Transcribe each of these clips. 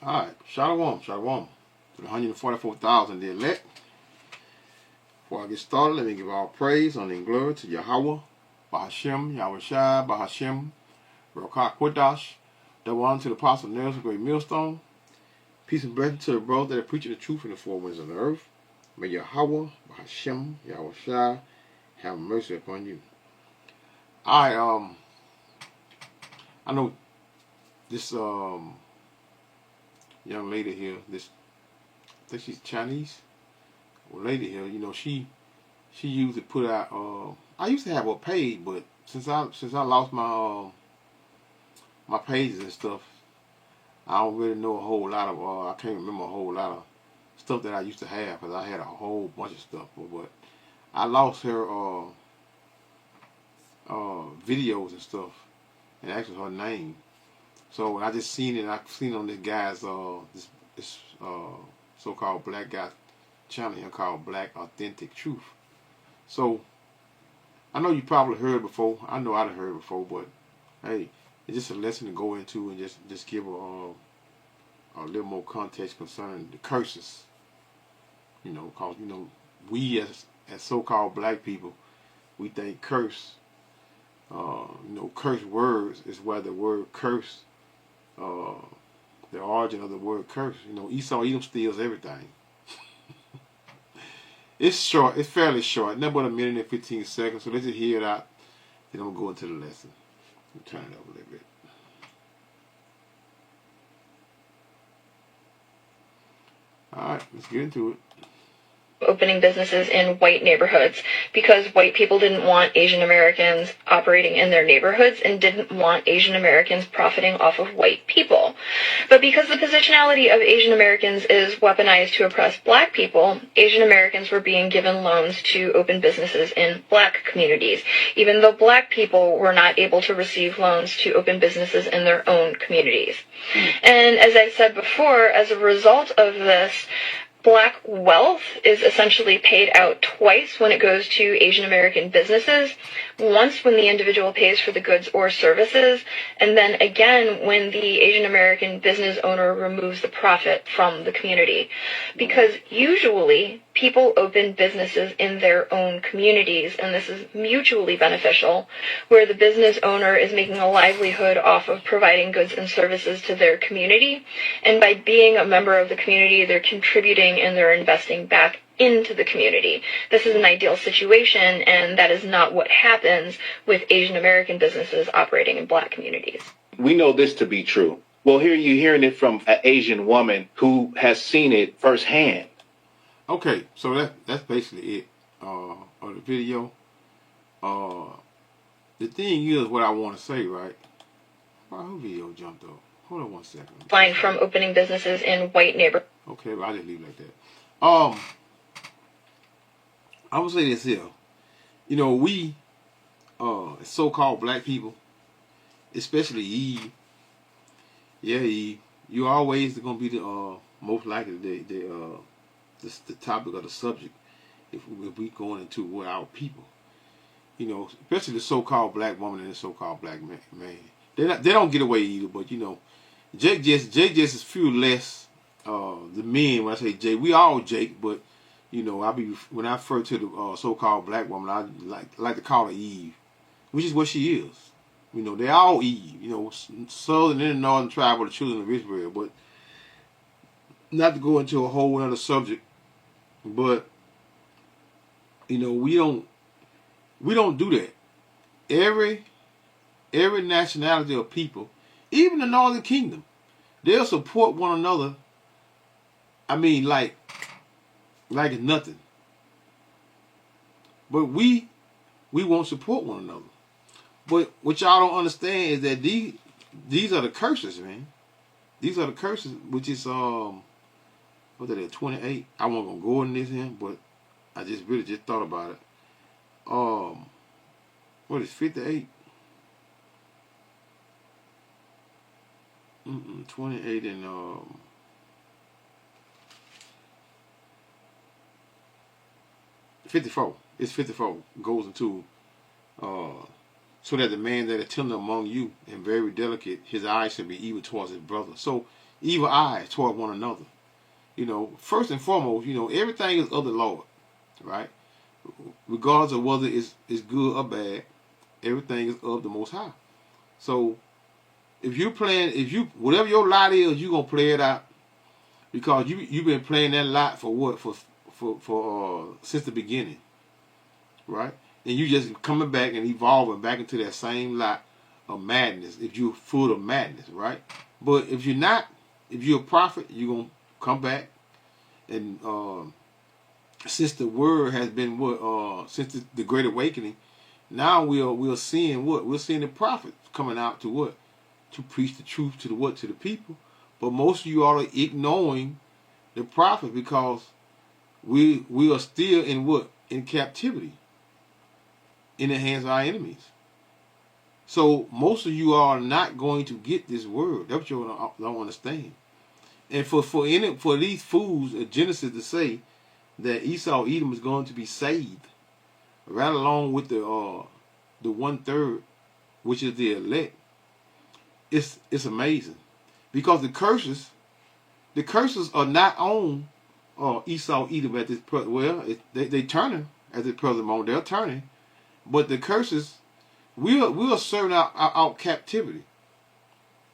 Alright, Shalom, Shalom. To the 144,000 the elect. Before I get started, let me give all praise, honor, and glory to Yahweh, Bahashem, Yahweh Shai, Bahashem, Rokah Kodash, double honor to the apostle Nelson, great millstone. Peace and blessing to the brothers that are preaching the truth in the four winds of the earth. May Yahweh, Bahashem, Yahweh Shai, have mercy upon you. I know this young lady here, I think she's Chinese, lady here, she used to put out, I used to have her page, but since I lost my my pages and stuff, I don't really know a whole lot of, I can't remember a whole lot of stuff that I used to have, because I had a whole bunch of stuff, but I lost her videos and stuff, and actually her name. So when I just seen it, I seen on this guy's this so-called black guy channel here called Black Authentic Truth. So I know you probably heard before. I know I'd heard before, but hey, it's just a lesson to go into and just give a little more context concerning the curses. Cause we as so-called black people, we think curse. Curse words is where the word curse, the origin of the word curse. Esau Edom steals everything. It's short. It's fairly short. Nothing but a minute and 15 seconds. So let's just hear it out. Then I'm going to go into the lesson. Turn it up a little bit. Alright, let's get into it. Opening businesses in white neighborhoods because white people didn't want Asian Americans operating in their neighborhoods and didn't want Asian Americans profiting off of white people. But because the positionality of Asian Americans is weaponized to oppress black people, Asian Americans were being given loans to open businesses in black communities, even though black people were not able to receive loans to open businesses in their own communities. And as I've said before, as a result of this, black wealth is essentially paid out twice when it goes to Asian American businesses. Once when the individual pays for the goods or services, and then again when the Asian American business owner removes the profit from the community. Because usually people open businesses in their own communities, and this is mutually beneficial, where the business owner is making a livelihood off of providing goods and services to their community, and by being a member of the community, they're contributing and they're investing back into the community. This is an ideal situation, and that is not what happens with Asian American businesses operating in black communities. We know this to be true. Well, here you're hearing it from an Asian woman who has seen it firsthand. Okay, so that's basically it of the video. The thing is, what I want to say, right? Who video jumped up? Hold on 1 second. Fine from opening businesses in white neighborhoods. Okay, well, I'll just leave it like that. I would say this here. We, so-called black people, especially Eve, Eve, you always going to be the most likely the topic of the subject if we going into what our people, especially the so-called black woman and the so-called black man. They don't get away either, but Jake just is few less the men. When I say Jake, we all Jake, but when I refer to the so-called black woman, I like to call her Eve, which is what she is. They all Eve. Southern and northern tribe of the children of Israel. But not to go into a whole other subject, but we don't do that. Every nationality of people, even the Northern Kingdom, they'll support one another. I mean, like it's nothing. But we won't support one another. But what y'all don't understand is that these are the curses, man. These are the curses, which is what are they, 28? I wasn't gonna go in this here, but I just really thought about it. What is 58? 28 and 54. It's 54 goes into so that the man that is tender among you and very delicate, his eyes should be evil towards his brother. So evil eyes toward one another. You know, first and foremost, you know, everything is of the Lord, right? Regardless of whether it's good or bad, everything is of the Most High. So if you're playing, whatever your lot is, you're gonna play it out because you've been playing that lot for what for since the beginning, right? And you just coming back and evolving back into that same lot of madness. If you're full of madness, right? But if you're not, if you're a prophet, you're gonna come back and since the word has been since the Great Awakening, now we're seeing what? We're seeing the prophets coming out to what? To preach the truth to the people. But most of you all are ignoring the prophet because we are still in what? In captivity. In the hands of our enemies. So most of you are not going to get this word. That's what you don't understand. And for these fools at Genesis to say that Esau Edom is going to be saved, right along with the 1/3, which is the elect, it's amazing, because the curses are not on Esau Edom at this present. Well, they turning at this present moment. They're turning, but the curses we are serving out captivity.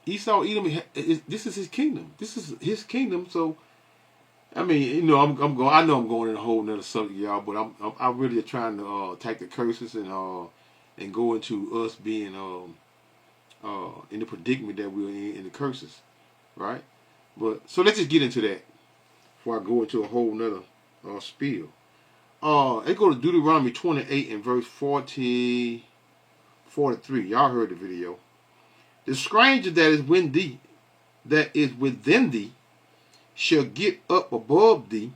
Esau Edom, this is his kingdom. This is his kingdom. So, I mean, you know, I'm going. I know I'm going in a whole nother subject, y'all. But I'm really trying to attack the curses and go into us being in the predicament that we're in the curses, right? But so let's just get into that before I go into a whole nother spiel. Let's go to Deuteronomy 28 and verse 43. Y'all heard the video. The stranger that is within thee, shall get up above thee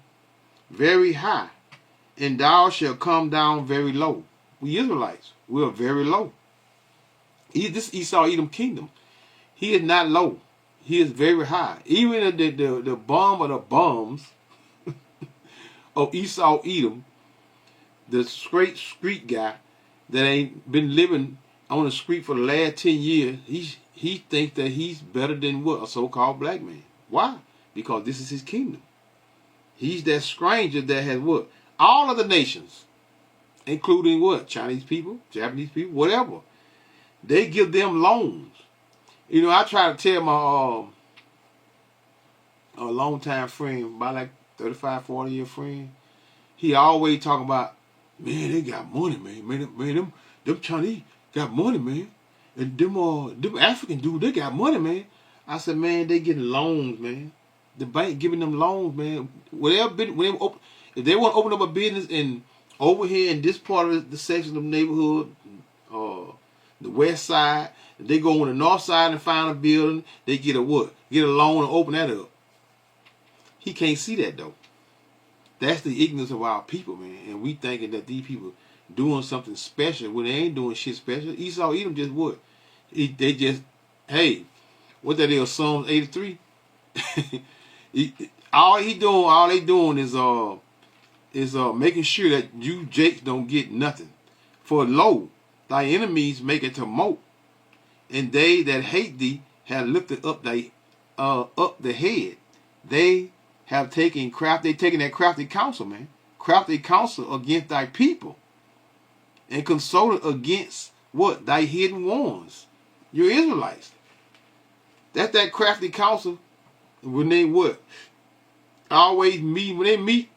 very high, and thou shalt come down very low. We Israelites, we are very low. This Esau Edom kingdom, he is not low. He is very high. Even the bomb of the bombs of Esau Edom, the straight street guy that ain't been living on the street for the last 10 years, he thinks that he's better than what? A so-called black man. Why? Because this is his kingdom. He's that stranger that has what? All of the nations, including what? Chinese people, Japanese people, whatever. They give them loans. You know, I try to tell my a long-time friend, about like 35, 40-year friend, he always talking about, man, they got money, man. Them Chinese got money, man. And them African dudes, they got money, man. I said, man, they getting loans, man. The bank giving them loans, man. If they want to open up a business in over here in this part of the section of the neighborhood, the west side, if they go on the north side and find a building, they get a what? Get a loan and open that up. He can't see that though. That's the ignorance of our people, man. And we thinking that these people doing something special when they ain't doing shit special. Esau Edom just what? They just, hey, what that is, Psalms 83? All they doing is making sure that you Jakes don't get nothing. For lo, thy enemies make it to moat, and they that hate thee have lifted up the head. They have taken that crafty counsel, man. Crafty counsel against thy people, and consulted against what? Thy hidden ones. Your Israelites. That's that crafty counsel. When they what? Always meet. When they meet,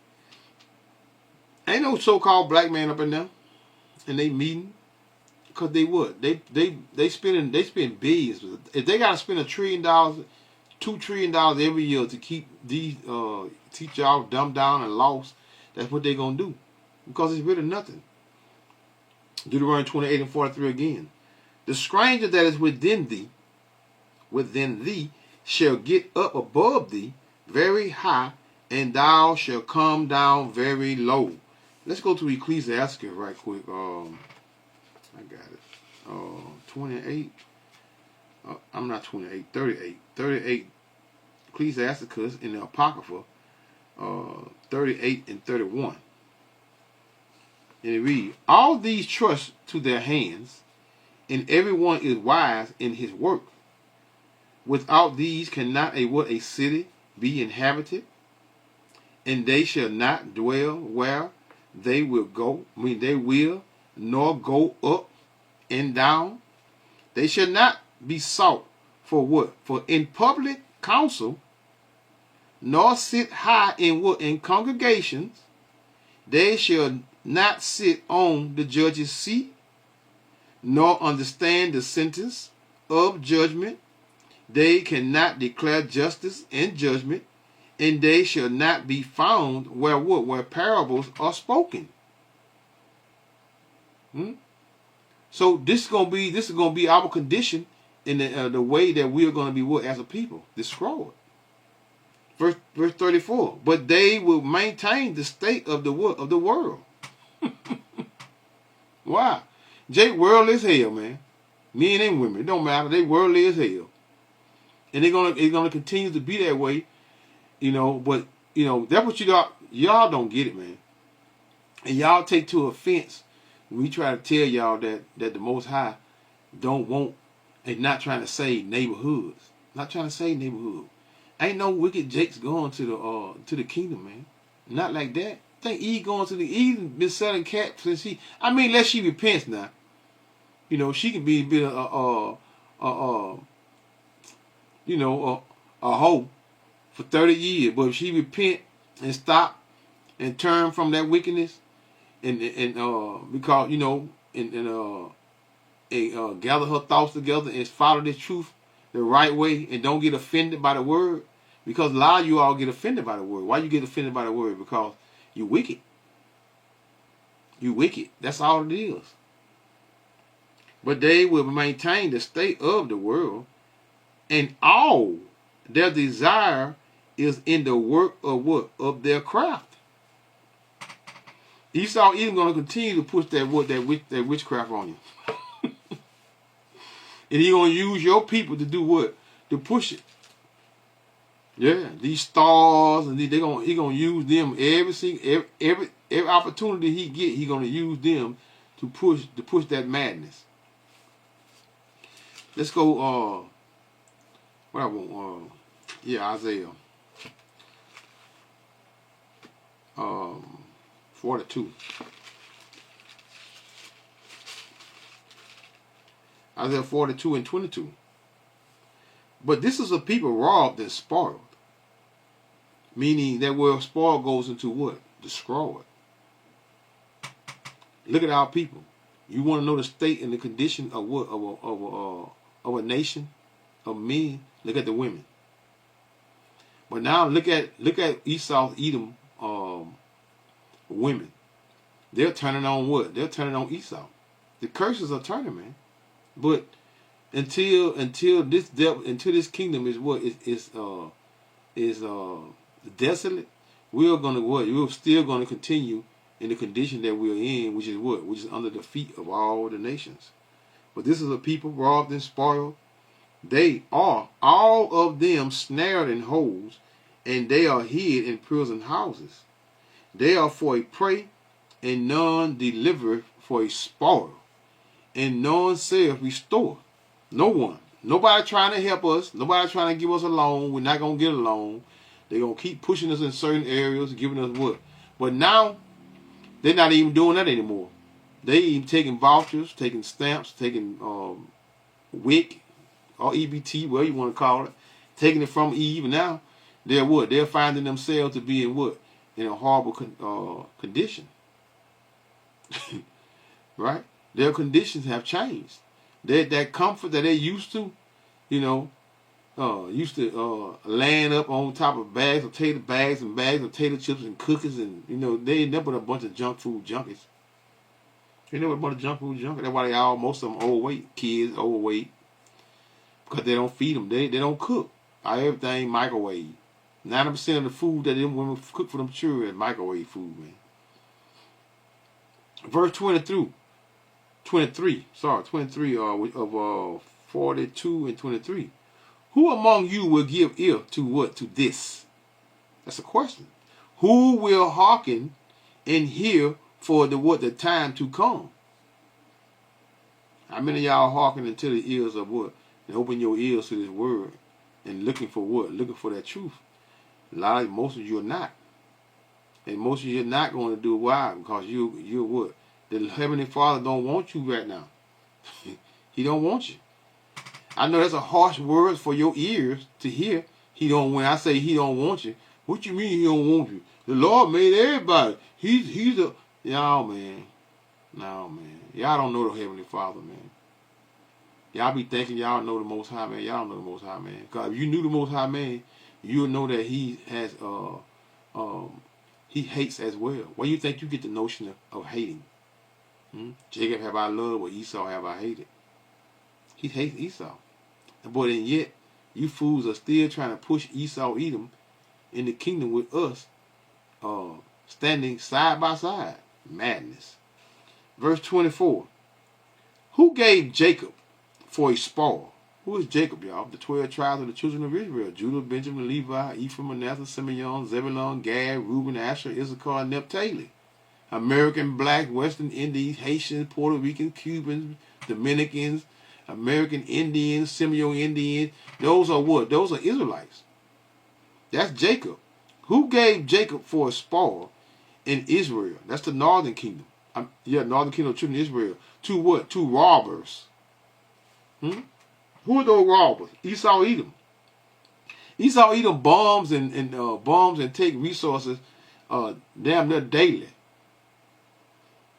ain't no so-called black man up in there, and they meeting, cause they what? They spend billions. If they gotta spend $1 trillion, $2 trillion every year to keep these teach y'all dumbed down and lost, that's what they gonna do, because it's really nothing. Deuteronomy 28 and 43 again. The stranger that is within thee shall get up above thee very high, and thou shalt come down very low. Let's go to Ecclesiastes right quick. I got it. 28. I'm not 28. 38. 38. Ecclesiasticus in the Apocrypha. 38 and 31. And it reads, all these trust to their hands, and everyone is wise in his work. Without these cannot a city be inhabited, and they shall not dwell where they will go. I mean, they will nor go up and down. They shall not be sought for what? For in public council, nor sit high in what? In congregations. They shall not sit on the judge's seat, nor understand the sentence of judgment. They cannot declare justice and judgment, and they shall not be found where what? Where parables are spoken. So this is gonna be our condition in the way that we are gonna be what as a people destroyed. Verse 34. But they will maintain the state of the world. Why? World is hell, man. Men and women, it don't matter. They worldly as hell, and it's gonna continue to be that way, But that's what y'all don't get it, man, and y'all take to offense when we try to tell y'all that the Most High don't want and not trying to save neighborhoods, not trying to save neighborhood. Ain't no wicked jakes going to the kingdom, man. Not like that. I think Eve going to Eve been selling cat since unless she repents now. She can be a bit of a hoe for 30 years. But if she repent and stop and turn from that wickedness and because and gather her thoughts together and follow the truth the right way and don't get offended by the word, because a lot of you all get offended by the word. Why you get offended by the word? Because you wicked. You wicked. That's all it is. But they will maintain the state of the world, and all their desire is in the work of what? Of their craft. Esau even going to continue to push that witchcraft on you. And he going to use your people to do what? To push it. Yeah, these stars, and he going to use them every opportunity he get. He going to use them to push that madness. Let's go. What I want? Isaiah. 42. Isaiah 42 and 22. But this is a people robbed and spoiled. Meaning that where spoil goes into what? Destroyed. Look at our people. You want to know the state and the condition of what? Of a nation, of men. Look at the women. But now look at Esau, Edom, women. They're turning on what? They're turning on Esau. The curses are turning, man. But until this kingdom is what is desolate, we're still gonna continue in the condition that we're in, which is what? Which is under the feet of all the nations. But this is a people robbed and spoiled. They are all of them snared in holes, and they are hid in prison houses. They are for a prey, and none deliver for a spoil, and none saith restore. No one. Nobody trying to help us. Nobody trying to give us a loan. We're not going to get a loan. They're going to keep pushing us in certain areas, giving us what. But now, they're not even doing that anymore. They even taking vouchers, taking stamps, taking WIC or EBT, whatever you want to call it, taking it from Eve. And now, they're what? They're finding themselves to be in what? In a horrible condition. Right? Their conditions have changed. That comfort that they used to, laying up on top of bags of potato chips and cookies, and they ain't never a bunch of junk food junkies. They never a bunch of junk food junkies. That's why most of them overweight. Kids overweight because they don't feed them. They don't cook. Everything microwave. 90% of the food that them women cook for them children is microwave food, man. Verse 23 of 42 and 23. Who among you will give ear to what? To this? That's a question. Who will hearken and hear for the time to come? How many of y'all hearken into the ears of what? And open your ears to this word and looking for what? Looking for that truth. Most of you are not. And most of you are not going to do it. Why? Because you're what? The Heavenly Father don't want you right now. He don't want you. I know that's a harsh word for your ears to hear. When I say he don't want you, what you mean he don't want you? The Lord made everybody. He's a y'all man. No man. Y'all don't know the Heavenly Father, man. Y'all be thinking y'all know the Most High, man. Y'all don't know the Most High, man. Because if you knew the Most High, man, you would know that he has he hates as well. Where you think you get the notion of hating? Jacob have I loved, or Esau have I hated? He hates Esau. But and yet, you fools are still trying to push Esau, Edom, in the kingdom with us, standing side by side. Madness. Verse 24. Who gave Jacob for a spoil? Who is Jacob, y'all? The 12 tribes of the children of Israel. Judah, Benjamin, Levi, Ephraim, Manasseh, Simeon, Zebulun, Gad, Reuben, Asher, Issachar, and Naphtali. American, Black, Western Indies, Haitians, Puerto Ricans, Cubans, Dominicans, American Indians, Semino Indians. Those are what? Those are Israelites. That's Jacob. Who gave Jacob for a spoil in Israel? That's the northern kingdom. Northern kingdom of children of Israel. To what? To robbers. Who are those robbers? Esau, Edom. Esau, Edom bombs and take resources damn near daily.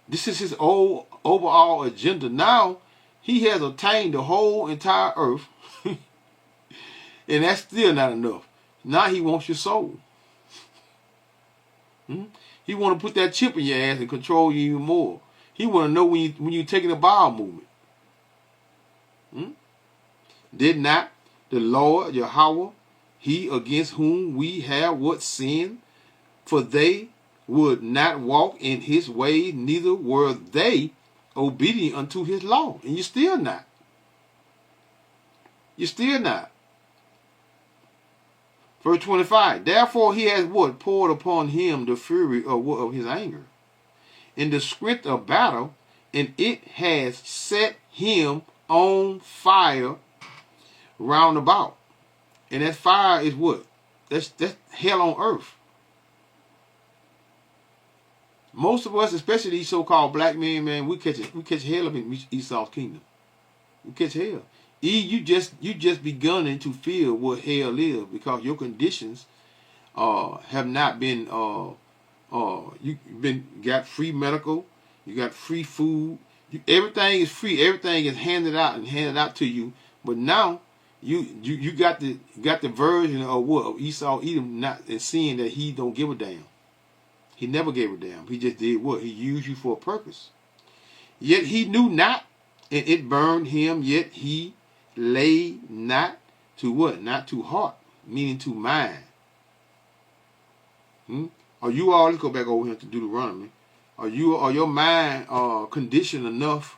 This is his overall agenda. Now he has obtained the whole entire earth, and that's still not enough. Now he wants your soul. He want to put that chip in your ass and control you even more. He want to know when you're taking a bowel movement. Did not the Lord Yahweh, he against whom we have what sin? For they would not walk in his ways, neither were they obedient unto his law. And you're still not. You're still not. Verse 25. Therefore he has what? Poured upon him the fury of his anger, in the strength of battle, and it has set him on fire round about. And that fire is what? That's hell on earth. Most of us, especially these so-called black men, man, we catch hell up in Esau's kingdom. We catch hell. You just begun to feel what hell is, because your conditions have not been got free medical, you got free food, everything is free, everything is handed out to you. But now you got the version of what? Of Esau, Edom, not and seeing that he don't give a damn. He never gave a damn. He just did what? He used you for a purpose. Yet he knew not, and it burned him, yet he lay not to what? Not to heart, meaning to mind. Are you all, let's go back over here to Deuteronomy. Are your mind conditioned enough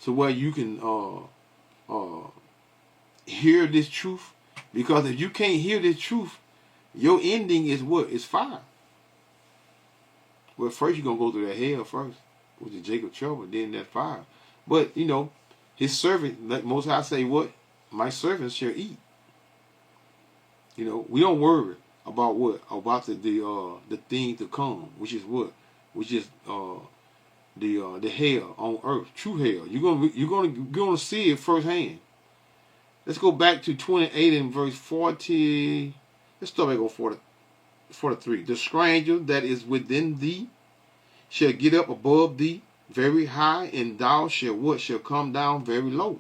to where you can hear this truth? Because if you can't hear this truth, your ending is what? It's fire. Well, first you're going to go through that hell first, which is Jacob's trouble, then that fire. But, his servant, like Most High say, what? My servants shall eat. We don't worry about what? About the thing to come, which is what? Which is the hell on earth, true hell. You're gonna see it firsthand. Let's go back to 28 and verse 40. Let's start back on 43. The stranger that is within thee shall get up above thee very high, and thou shalt what? Shall come down very low.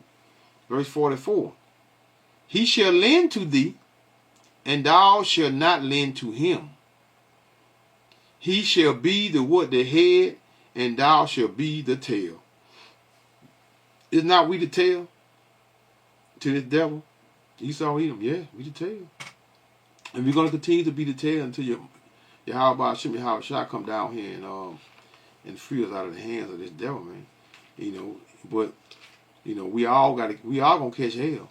Verse 44. He shall lend to thee, and thou shalt not lend to him. He shall be the what? The head, and thou shalt be the tail. Is not we the tail to this devil? Esau, Edom, yeah, we the tail. And we're going to continue to be the tail until Yahweh shall come down here and free us out of the hands of this devil, man. But we all gonna catch hell.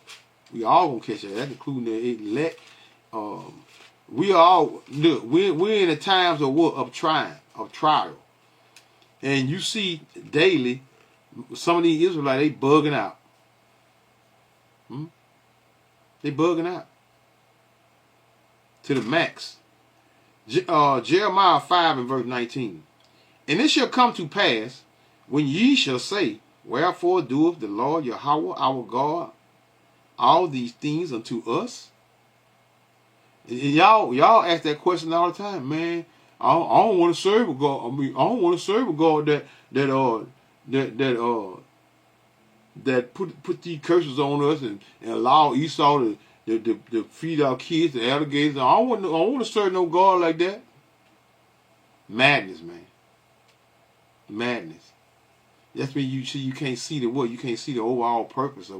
We all gonna catch hell. That's including the elect. We all look. We're in the times of what? Of trial, and you see daily some of these Israelites, they bugging out. They bugging out. to the max. Jeremiah 5 and verse 19. And it shall come to pass, when ye shall say, wherefore doeth the Lord Yahweh our God all these things unto us? And y'all ask that question all the time, man. I don't want to serve a God. I don't want to serve a God that put these curses on us and allow Esau to feed our kids to alligators. I don't want to serve no God like that. Madness, man. Madness. That's when you can't see the what? You can't see the overall purpose of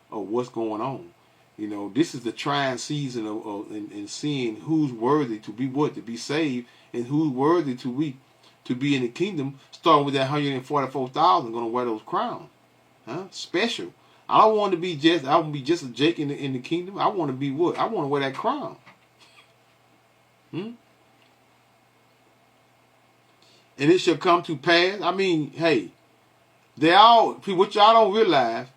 what's going on. You know, this is the trying season of seeing who's worthy to be to be saved, and who's worthy to be in the kingdom. Starting with that 144,000 going to wear those crowns, special. I don't want to be just. I want to be just a Jake in the kingdom. I want to be what? I want to wear that crown. And it shall come to pass. I mean, hey, what y'all don't realize.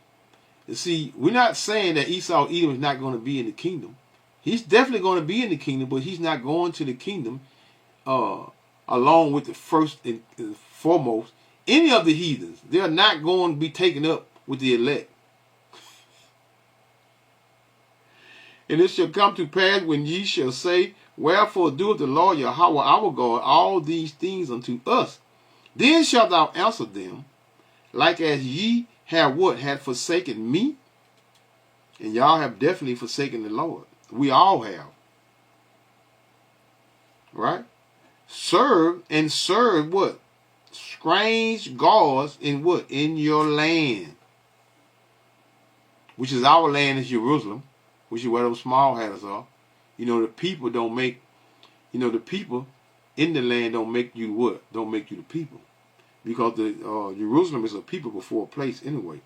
See, we're not saying that Esau Edom is not going to be in the kingdom. He's definitely going to be in the kingdom, but he's not going to the kingdom along with the first and foremost. Any of the heathens, they're not going to be taken up with the elect. And it shall come to pass when ye shall say, wherefore doeth the Lord Yahweh our God all these things unto us? Then shalt thou answer them, like as ye have what? Had forsaken me? And y'all have definitely forsaken the Lord. We all have. Right? Serve what? Strange gods in what? In your land. Which is our land is Jerusalem. Which is where those small hatters are. You know, the people don't make, the people in the land don't make you what? Don't make you the people. Because the Jerusalem is a people before a place anyway.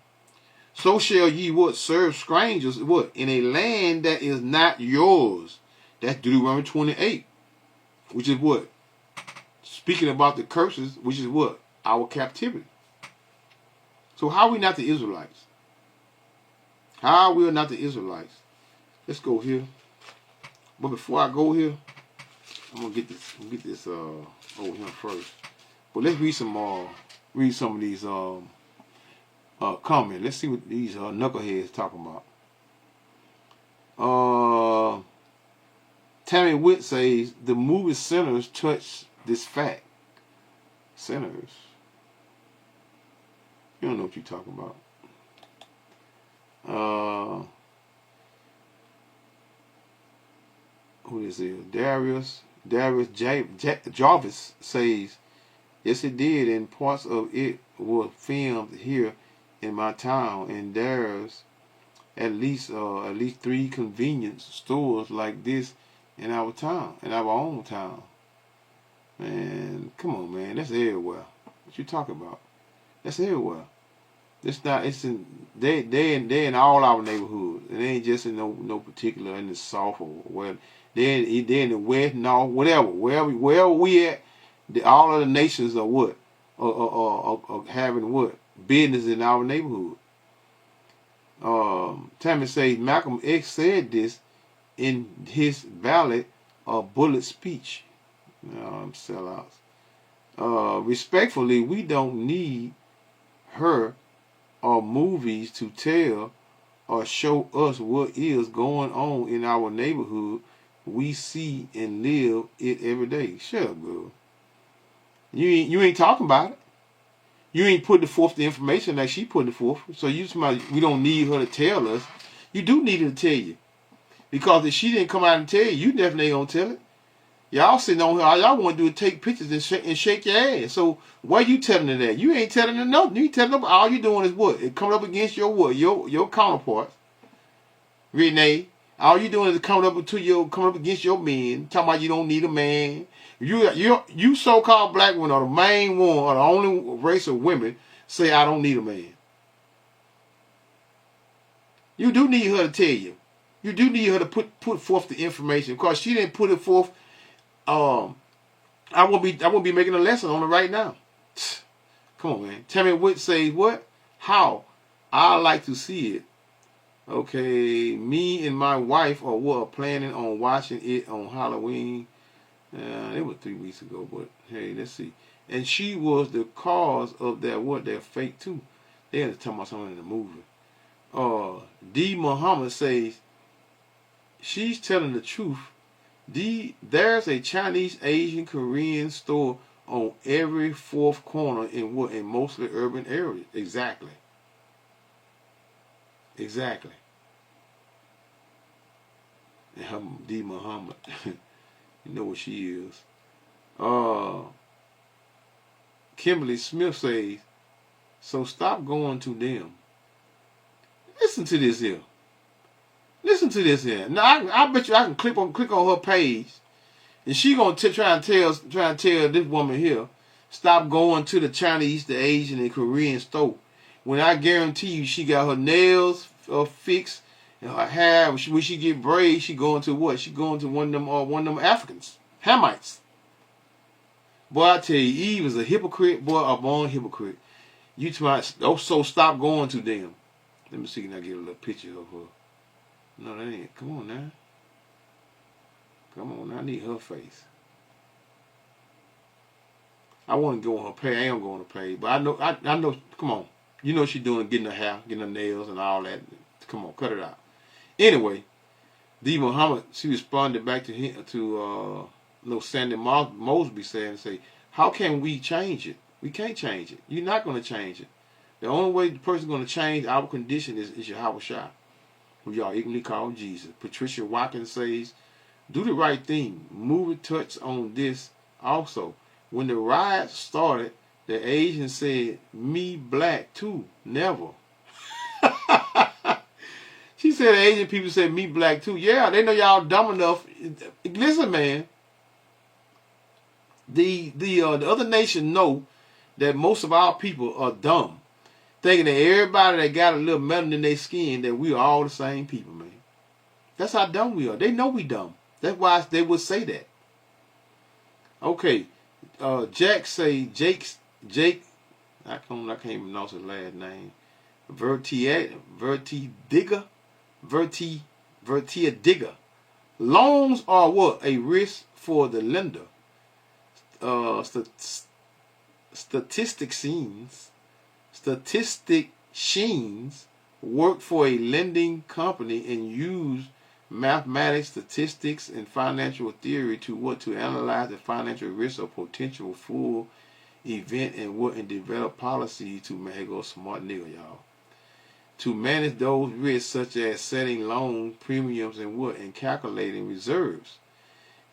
So shall ye what? Serve strangers what? In a land that is not yours. That's Deuteronomy 28. Which is what? Speaking about the curses, which is what? Our captivity. So how are we not the Israelites? How are we not the Israelites? Let's go here. But before I go here, I'm gonna get this over here first. But let's read some of these comments. Let's see what these knuckleheads talking about. Tammy Witt says the movie Sinners touch this fact. Sinners. You don't know what you're talking about. Who this is? Darius Jarvis says, yes, it did, and parts of it were filmed here in my town, and there's at least 3 convenience stores like this in our town, in our own town. Man, come on, man, that's everywhere. What you talking about? That's everywhere. It's not. It's in they in all our neighborhoods. It ain't just in no particular in the south or where. They in the west, north, whatever. Wherever we at, all of the nations are what? Are having what? Business in our neighborhood. Tammy says Malcolm X said this in his ballad bullet speech. Sellouts. Respectfully, we don't need her or movies to tell or show us what is going on in our neighborhood. We see and live it every day. Shut up, girl. You ain't talking about it. You ain't putting forth the information like she putting it forth. So we don't need her to tell us. You do need her to tell you. Because if she didn't come out and tell you, you definitely ain't gonna tell it. Y'all sitting on here, all y'all want to do is take pictures and shake your ass. So why you telling her that? You ain't telling her nothing. You ain't telling her. All you doing is what? It coming up against your what? Your counterparts. Renee. All you doing is coming up against your men, talking about you don't need a man. You so-called black women are the main one, or the only race of women say I don't need a man. You do need her to tell you. You do need her to put forth the information because she didn't put it forth. I won't be making a lesson on it right now. Come on, man. Tammy Witt says what? How? I like to see it. Okay, me and my wife were planning on watching it on Halloween. It was 3 weeks ago, but hey, let's see. And she was the cause of that fake too. They had to talk about something in the movie. D. Muhammad says she's telling the truth. There's a Chinese, Asian, Korean store on every fourth corner in mostly urban areas. Exactly. Exactly. And D. Muhammad, you know what she is. Kimberly Smith says, so stop going to them. Listen to this here. Listen to this here. Now I bet you I can click on her page, and she gonna try and tell this woman here, stop going to the Chinese, the Asian, and Korean store. When I guarantee you, she got her nails fixed and her hair. When she get braids, she going to what? She going to one of them Africans, Hamites. Boy, I tell you, Eve is a hypocrite. Boy, a born hypocrite. You so stop going to them. Let me see, can I get a little picture of her? No, that ain't. Come on now. Come on now. I need her face. I want to go on her page. I ain't going to page, but I know. Come on. You know she doing, getting her hair, getting her nails, and all that. Come on, cut it out. Anyway, D. Muhammad, she responded back to him Sandy Mosby say, how can we change it? We can't change it. You're not going to change it. The only way the person's going to change our condition is Yahweh Shai, who y'all ignorantly call Jesus. Patricia Watkins says, do the right thing. Movie touch on this also. When the riots started, the Asians said, me black too. Never. She said the Asian people said, me black too. Yeah, they know y'all dumb enough. Listen, man. The other nation know that most of our people are dumb, thinking that everybody that got a little melanin in their skin, that we are all the same people, man. That's how dumb we are. They know we dumb. That's why they would say that. Okay, Jake, I can't even pronounce his last name. Vertidiga. Loans are what? A risk for the lender. Statisticians work for a lending company and use mathematics, statistics, and financial theory to analyze the financial risk of potential full event and develop policies to make a smart nigga, y'all. To manage those risks, such as setting loan premiums and calculating reserves.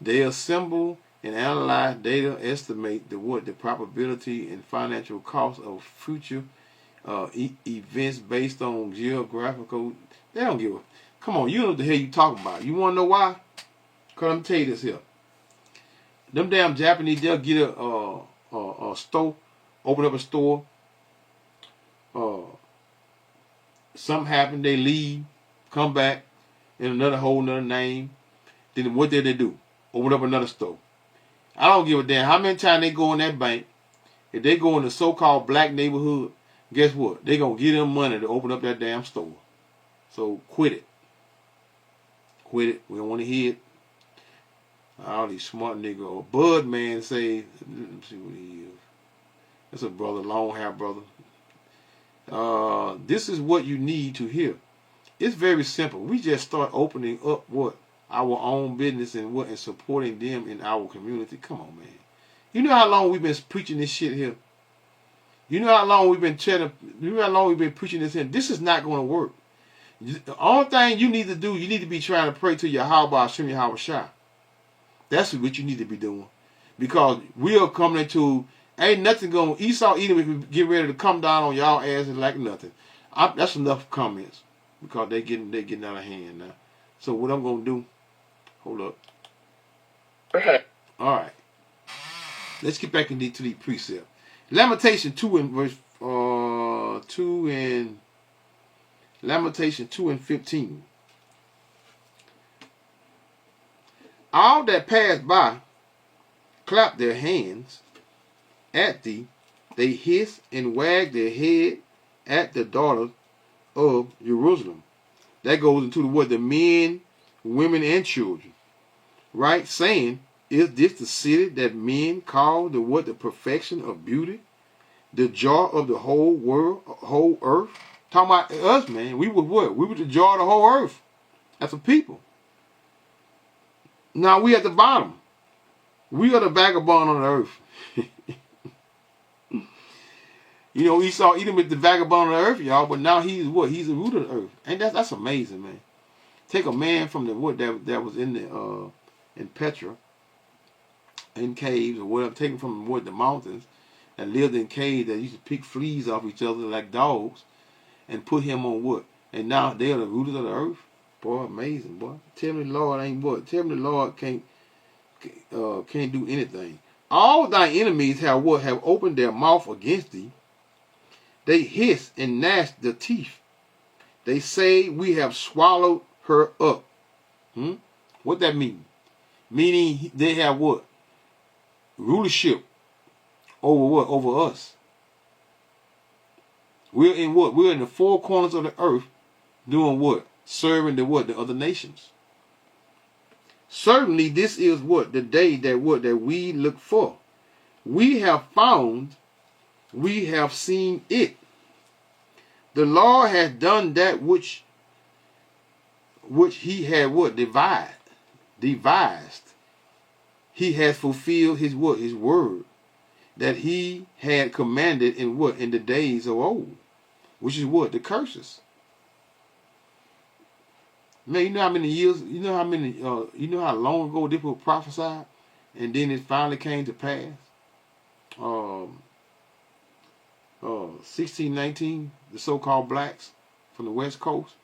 They assemble and analyze data, estimate the probability and financial cost of future events based on geographical. They don't give a. Come on, you know what the hell you talking about. You want to know why? Because let me tell you this here. Them damn Japanese, they'll get a store, open up a store. Something happened, they leave, come back in another name. Then what did they do? Open up another store. I don't give a damn how many times they go in that bank. If they go in the so-called black neighborhood, guess what? They gonna give them money to open up that damn store. So quit it. Quit it. We don't want to hear it. All these smart niggas. Bud man say, let me see what he is. That's a brother, long hair brother. This is what you need to hear. It's very simple. We just start opening up our own business and supporting them in our community. Come on, man. You know how long we've been preaching this shit here? You know how long we've been preaching this here? This is not going to work. The only thing you need to do, you need to be trying to pray to Yahweh Hashem Yahweh Shai. That's what you need to be doing. Because we are coming into, ain't nothing going, Esau Edom, if we get ready to come down on y'all asses like nothing. That's enough comments. Because they getting out of hand now. So what I'm going to do, hold up. All right. Let's get back into the precept. Lamentation 2 and verse 15. All that passed by clapped their hands at thee. They hissed and wagged their head at the daughters of Jerusalem. That goes into the what? The men, women, and children. Right? Saying, is this the city that men call the what? The perfection of beauty? The joy of the whole world, whole earth? Talking about us, man. We were what? We were the joy of the whole earth. As a people. Now we at the bottom. We are the vagabond on the earth. You know, Esau Edom is the vagabond on the earth, y'all, but now he's what? He's the root of the earth. And that's amazing, man. Take a man from the what that was in the in Petra, in caves or whatever, take him from what, the mountains, that lived in caves that used to pick fleas off each other like dogs, and put him on what? And now they are the rooters of the earth. Boy, amazing, boy. Tell me the Lord ain't what? Tell me the Lord can't do anything. All thy enemies have what? Have opened their mouth against thee. They hiss and gnash their teeth. They say, we have swallowed her up. What that mean? Meaning they have what? Rulership over what? Over us. We're in what? We're in the four corners of the earth doing what? Serving the what? The other nations. Certainly this is what? The day that what? That we look for. We have found, we have seen it. The Lord has done that which he had what? Devised. He has fulfilled his what? His word that he had commanded in what? In the days of old. Which is what? The curses. Man, you know how many years, you know how long ago this was prophesied? And then it finally came to pass? 1619, the so-called blacks from the West Coast.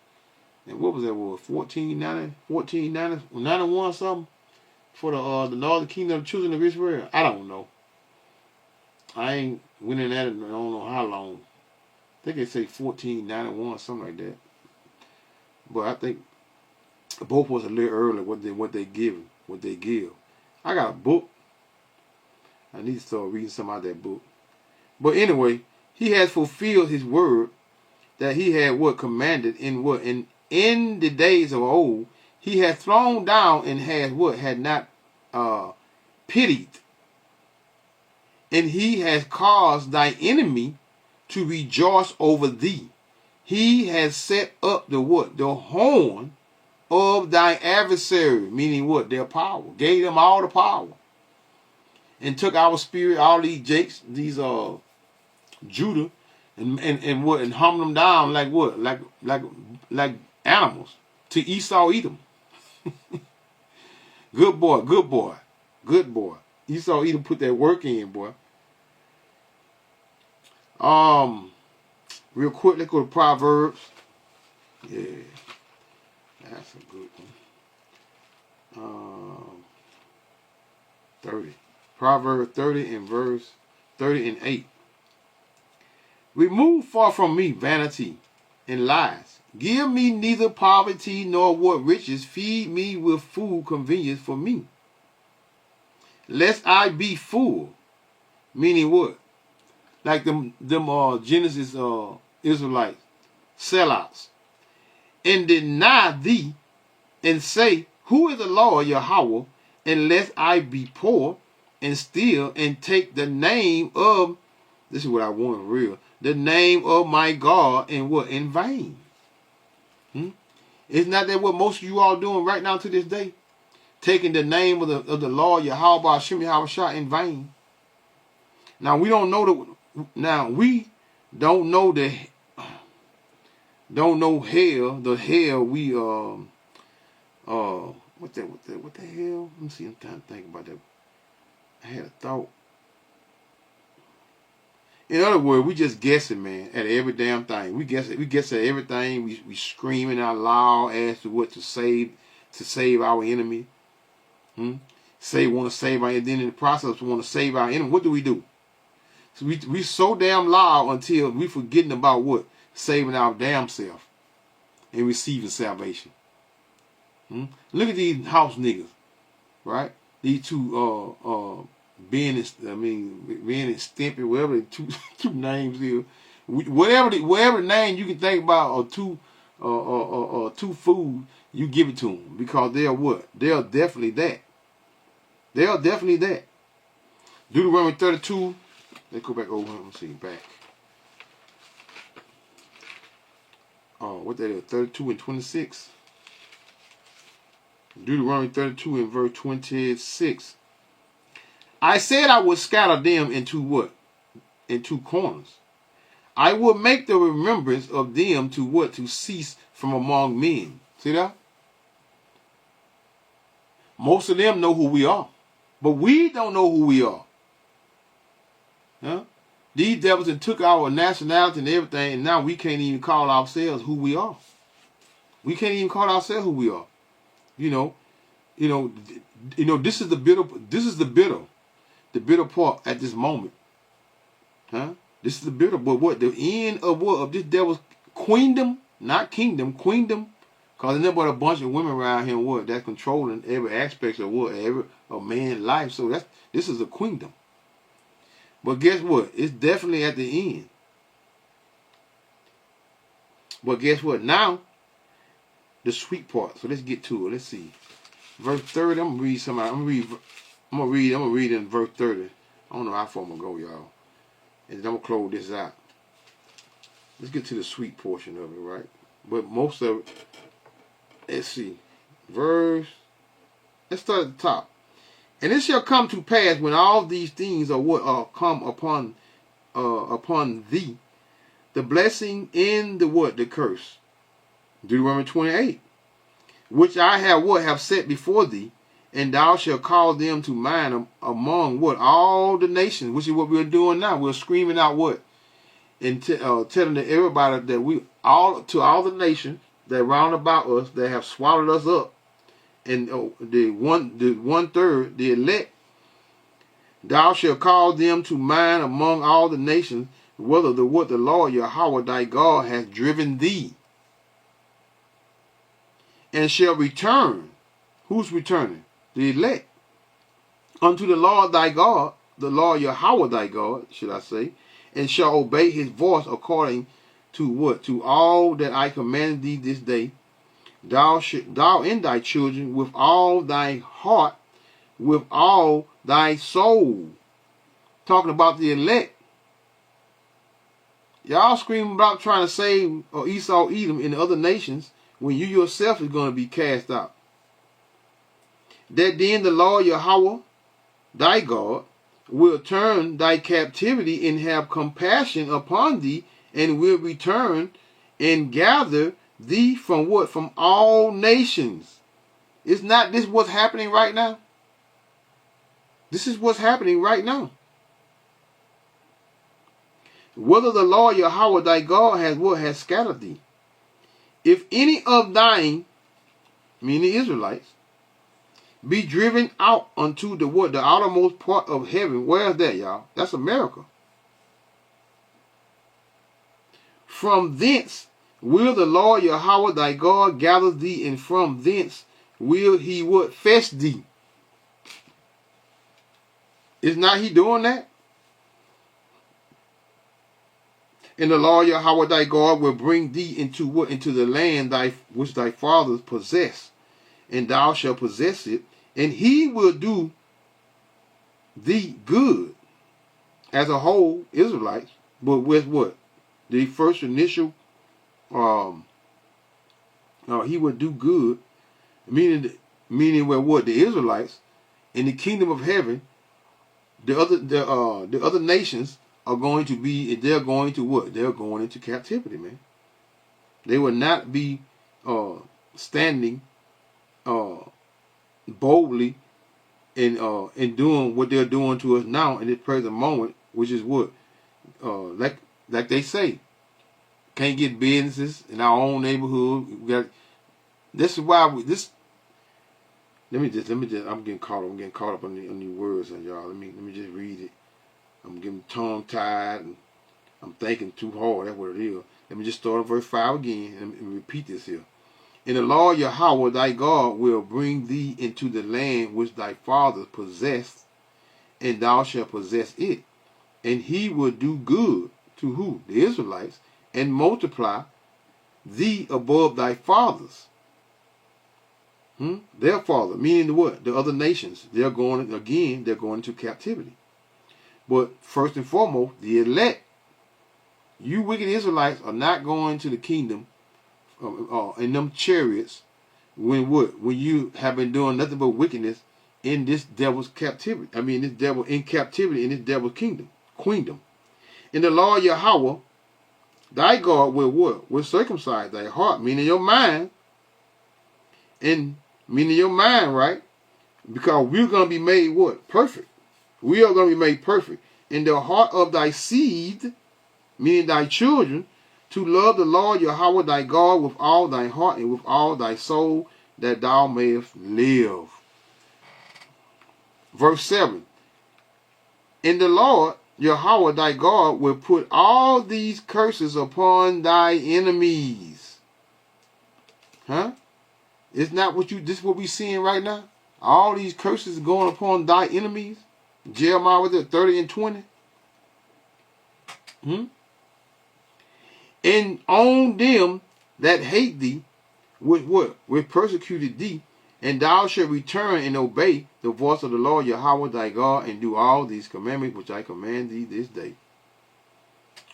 And what was that? 1491 something? For the Northern Kingdom of the Children of Israel? I don't know. I ain't went in that in I don't know how long. I think they say 1491, something like that. But I think both was a little early what they give. I got a book. I need to start reading some out of that book. But anyway, he has fulfilled his word that he had what commanded in what? In the days of old, he had thrown down and has what? Had not pitied. And he has caused thy enemy to rejoice over thee. He has set up the what? The horn of thy adversary, meaning what? Their power. Gave them all the power. And took our spirit, all these Jakes, these Judah, and what? And hummed them down like what? Like animals to Esau Edom. Good boy. Esau Edom put that work in, boy. Real quick, let's go to Proverbs. Yeah, that's a good one. 30. Proverbs 30 and verse 30 and 8. Remove far from me vanity and lies. Give me neither poverty nor what riches. Feed me with food convenient for me. Lest I be full. Meaning what? Like them Genesis Israelites, sellouts. And deny thee and say, who is the Lord Yahweh? Unless I be poor and steal and take the name of, this is what I want real, the name of my God and what? In vain. Isn't that what most of you all doing right now to this day? Taking the name of the Lord Yahweh Hashem Yahushua in vain. Now we don't know the hell we what the hell? Let me see, I'm trying to think about that. I had a thought. In other words, we just guessing, man, at every damn thing. We guess at everything. We screaming out loud as to what to save our enemy. Want to save our enemy. Then in the process, we want to save our enemy. What do? So we so damn loud until we forgetting about what? Saving our damn self and receiving salvation. Look at these house niggas, right? These two Ben and Stimpy, whatever the two names is, whatever the name you can think about, or two to food, you give it to them, because they are what? They are definitely that. They are definitely that. Deuteronomy 32. Let's go back over. Let's see back. What that is? 32 and 26. Deuteronomy 32 and verse 26. I said I would scatter them into what? Into corners. I will make the remembrance of them to what? To cease from among men. See that? Most of them know who we are, but we don't know who we are. Huh? These devils that took our nationality and everything, and now we can't even call ourselves who we are. We can't even call ourselves who we are. This is the bitter. This is the bitter part at this moment. Huh? This is the bitter. But what? The end of what? Of this devil's queendom, not kingdom, queendom. Because there's never a bunch of women around here, what? That's controlling every aspect of what? Every a man's life. So this is a queendom. But guess what? It's definitely at the end. But guess what? Now, the sweet part. So let's get to it. Let's see. Verse 30. I'm gonna read some. I'm gonna read in verse 30. I don't know how far I'm gonna go, y'all. And then I'm gonna close this out. Let's get to the sweet portion of it, right? But most of it, let's see. Let's start at the top. And it shall come to pass when all these things are what are come upon thee, the blessing and the what? The curse. Deuteronomy 28. Which I have set before thee, and thou shalt call them to mind among what? All the nations, which is what we're doing now. We're screaming out what? And telling to everybody that to all the nations that round about us, that have swallowed us up, and the one third, the elect, thou shalt call them to mind among all the nations, whether the Lord Yahweh thy God has driven thee, and shall return. Who's returning? The elect. Unto the Lord thy God, the Lord Yahweh thy God, should I say, and shall obey his voice according to what? To all that I command thee this day. Thou and thy children with all thy heart, with all thy soul. Talking about the elect. Y'all screaming about trying to save Esau, Edom, and the other nations, when you yourself is going to be cast out. That then the Lord Yahweh, thy God, will turn thy captivity and have compassion upon thee, and will return and gather thee from what? From all nations. Is not this what's happening right now? This is what's happening right now. Whether the Lord Yahweh thy God has scattered thee. If any of thine, meaning the Israelites, be driven out unto the what? The outermost part of heaven. Where is that, y'all? That's America. From thence will the Lord Yahweh thy God gather thee, and from thence will he what? Fetch thee. Is not he doing that? And the Lord Yahweh thy God will bring thee into what? Into the land which thy fathers possessed, and thou shalt possess it, and he will do thee good as a whole, Israelites, but with what? The first initial, he would do good, meaning where what? The Israelites in the kingdom of heaven, the other nations are going to be, they're going to what? They're going into captivity, man. They will not be standing boldly in doing what they're doing to us now in this present moment, which is what? Like they say, can't get businesses in our own neighborhood. This is why let me just I'm getting caught up on the words, and y'all. Let me just read it. I'm getting tongue tied and I'm thinking too hard. That's what it is. Let me just start at verse 5 again and repeat this here. And the Lord Yahweh thy God will bring thee into the land which thy fathers possessed, and thou shalt possess it. And he will do good to who? The Israelites, and multiply thee above thy fathers. Their father, meaning what? The other nations. They're going into captivity. But first and foremost, the elect, you wicked Israelites, are not going to the kingdom in them chariots when what? When you have been doing nothing but wickedness in this devil's captivity. I mean, this devil in captivity in this devil's queendom. In the Lord Yahweh, thy God will what? Will circumcise thy heart, meaning your mind, and meaning your mind, right? Because we're going to be made what? Perfect. We are going to be made perfect. In the heart of thy seed, meaning thy children, to love the Lord Yahweh thy God with all thy heart and with all thy soul, that thou mayest live. Verse 7. In the Lord Yahweh thy God will put all these curses upon thy enemies. Huh? It's not what this is what we're seeing right now? All these curses going upon thy enemies. Jeremiah was at 30 and 20. And on them that hate thee with what? With persecuted thee, and thou shalt return and obey the voice of the Lord Yahweh thy God, and do all these commandments which I command thee this day.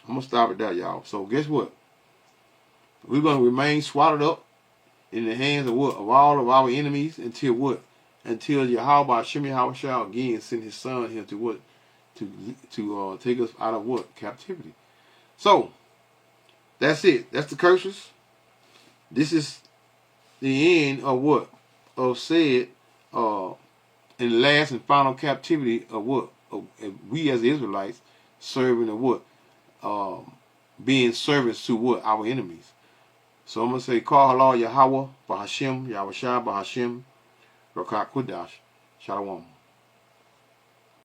I'm going to stop at that, y'all. So guess what? We're going to remain swallowed up in the hands of what? Of all of our enemies until what? Until Yahweh Hashem Yahweh shall again send his son here to what? To take us out of what? Captivity. So, that's it. That's the curses. This is the end of what? Of said in last and final captivity of what? Of we as Israelites serving of what? Being servants to what? Our enemies. So I'm going to say, Call Halal Yahweh, Bahashem, Yahweh Shah, Bahashem, Rakak Kudash, Shalom.